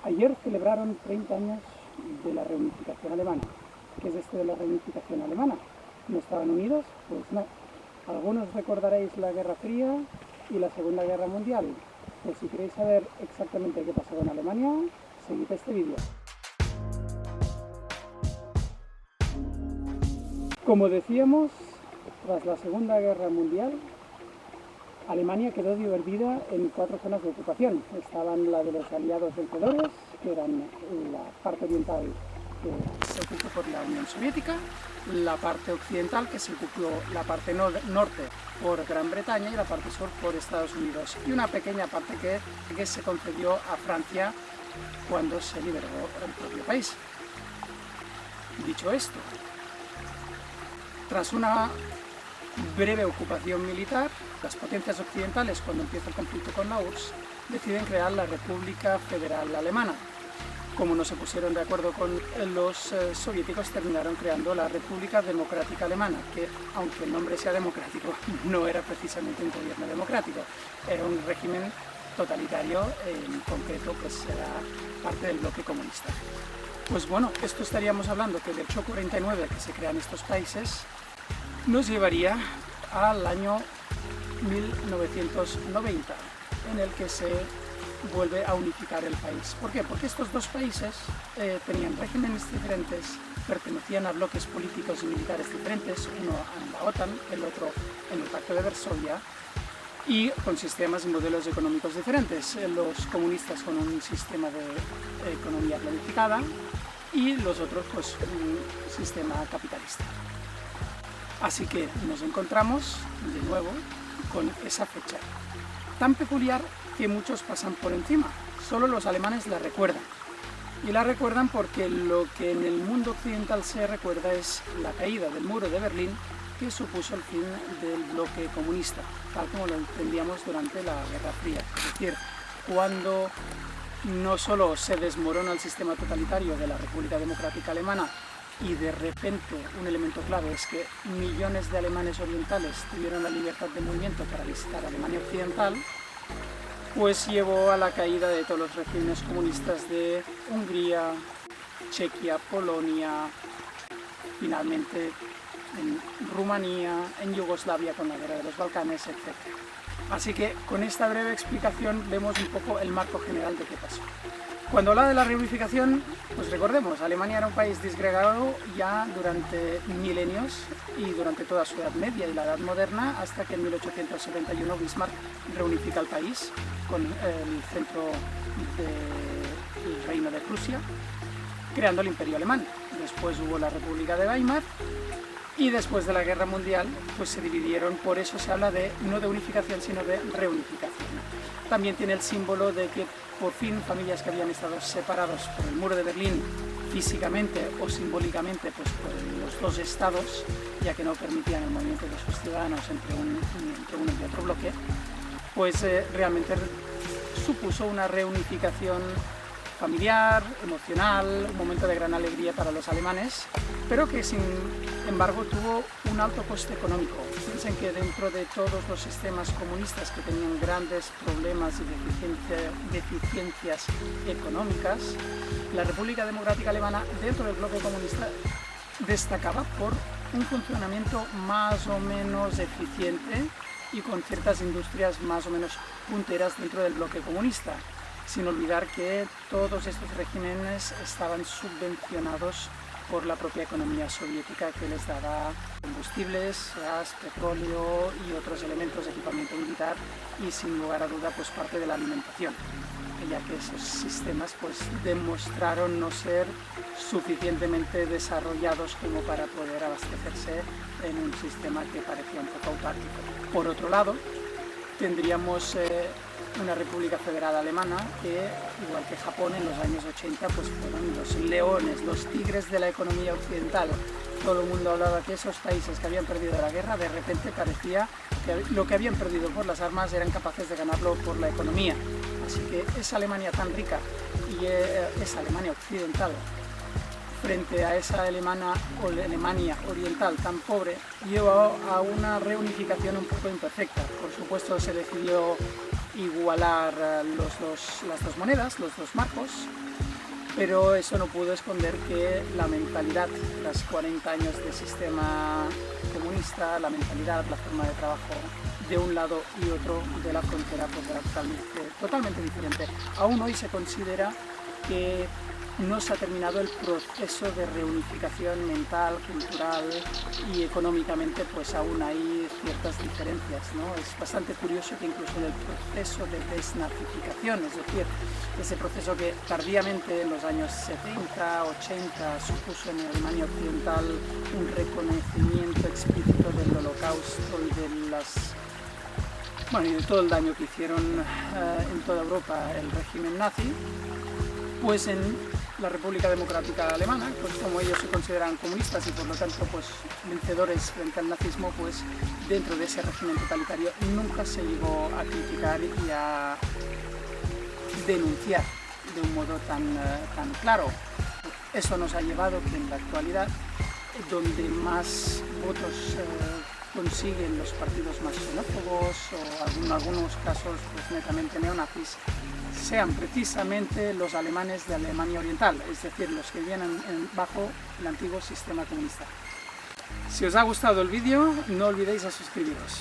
Ayer celebraron 30 años de la reunificación alemana. ¿Qué es esto de la reunificación alemana? ¿No estaban unidos? Pues no. Algunos recordaréis la Guerra Fría y la Segunda Guerra Mundial. Pues si queréis saber exactamente qué pasó con Alemania, seguid este vídeo. Como decíamos, tras la Segunda Guerra Mundial, Alemania quedó dividida en 4 zonas de ocupación. Estaban la de los aliados vencedores, que eran la parte oriental, que se ocupó por la Unión Soviética, la parte occidental, que se ocupó la parte norte por Gran Bretaña, y la parte sur por Estados Unidos, y una pequeña parte que se concedió a Francia cuando se liberó el propio país. Dicho esto, tras una breve ocupación militar, las potencias occidentales, cuando empieza el conflicto con la URSS, deciden crear la República Federal Alemana. Como no se pusieron de acuerdo con los soviéticos, terminaron creando la República Democrática Alemana, que, aunque el nombre sea democrático, no era precisamente un gobierno democrático, era un régimen totalitario, en concreto pues era parte del bloque comunista. Pues bueno, esto estaríamos hablando que del choque 49 que se crean estos países nos llevaría al año 1990, en el que se vuelve a unificar el país. ¿Por qué? Porque estos dos países tenían regímenes diferentes, pertenecían a bloques políticos y militares diferentes, uno en la OTAN, el otro en el Pacto de Varsovia, y con sistemas y modelos económicos diferentes. Los comunistas con un sistema de economía planificada y los otros pues un sistema capitalista. Así que nos encontramos de nuevo con esa fecha tan peculiar que muchos pasan por encima. Solo los alemanes la recuerdan. Y la recuerdan porque lo que en el mundo occidental se recuerda es la caída del muro de Berlín, que supuso el fin del bloque comunista, tal como lo entendíamos durante la Guerra Fría. Es decir, cuando no solo se desmorona el sistema totalitario de la República Democrática Alemana, y de repente un elemento clave es que millones de alemanes orientales tuvieron la libertad de movimiento para visitar Alemania Occidental, pues llevó a la caída de todos los regímenes comunistas de Hungría, Chequia, Polonia, finalmente en Rumanía, en Yugoslavia con la guerra de los Balcanes, etc. Así que con esta breve explicación vemos un poco el marco general de qué pasó. Cuando habla de la reunificación, pues recordemos, Alemania era un país disgregado ya durante milenios y durante toda su Edad Media y la Edad Moderna, hasta que en 1871 Bismarck reunifica el país con el centro del Reino de Prusia, creando el Imperio Alemán. Después hubo la República de Weimar y después de la Guerra Mundial pues se dividieron, por eso se habla de no de unificación sino de reunificación. También tiene el símbolo de que por fin familias que habían estado separados por el muro de Berlín físicamente o simbólicamente pues por los dos estados, ya que no permitían el movimiento de sus ciudadanos entre uno y otro bloque, pues realmente supuso una reunificación familiar, emocional, un momento de gran alegría para los alemanes, pero que sin embargo tuvo un alto coste económico. Piensen que dentro de todos los sistemas comunistas que tenían grandes problemas y deficiencias económicas, la República Democrática Alemana dentro del bloque comunista destacaba por un funcionamiento más o menos eficiente y con ciertas industrias más o menos punteras dentro del bloque comunista, sin olvidar que todos estos regímenes estaban subvencionados por la propia economía soviética, que les daba combustibles, gas, petróleo y otros elementos de equipamiento militar, y sin lugar a duda pues parte de la alimentación, ya que esos sistemas pues demostraron no ser suficientemente desarrollados como para poder abastecerse en un sistema que parecía un poco autárquico. Por otro lado, tendríamos una República Federal Alemana que, igual que Japón en los años 80, pues fueron los leones, los tigres de la economía occidental. Todo el mundo hablaba que esos países que habían perdido la guerra, de repente parecía que lo que habían perdido por las armas eran capaces de ganarlo por la economía. Así que esa Alemania tan rica y esa Alemania occidental frente a esa Alemania oriental tan pobre, llevó a una reunificación un poco imperfecta. Por supuesto se decidió igualar las dos monedas, los dos marcos, pero eso no pudo esconder que la mentalidad, tras 40 años de sistema comunista, la mentalidad, la forma de trabajo de un lado y otro de la frontera pues era totalmente diferente. Aún hoy se considera que no se ha terminado el proceso de reunificación mental, cultural y económicamente, pues aún hay ciertas diferencias, ¿no? Es bastante curioso que incluso en el proceso de desnazificación, es decir, ese proceso que tardíamente en los años 70, 80 supuso en Alemania Occidental un reconocimiento explícito del Holocausto y y de todo el daño que hicieron en toda Europa el régimen nazi, pues en la República Democrática Alemana, pues como ellos se consideran comunistas y por lo tanto pues vencedores frente al nazismo, pues dentro de ese régimen totalitario nunca se llegó a criticar y a denunciar de un modo tan claro. Eso nos ha llevado que en la actualidad, donde más votos consiguen los partidos más xenófobos o en algunos casos pues netamente neonazis, sean precisamente los alemanes de Alemania Oriental, es decir, los que vienen bajo el antiguo sistema comunista. Si os ha gustado el vídeo, no olvidéis a suscribiros.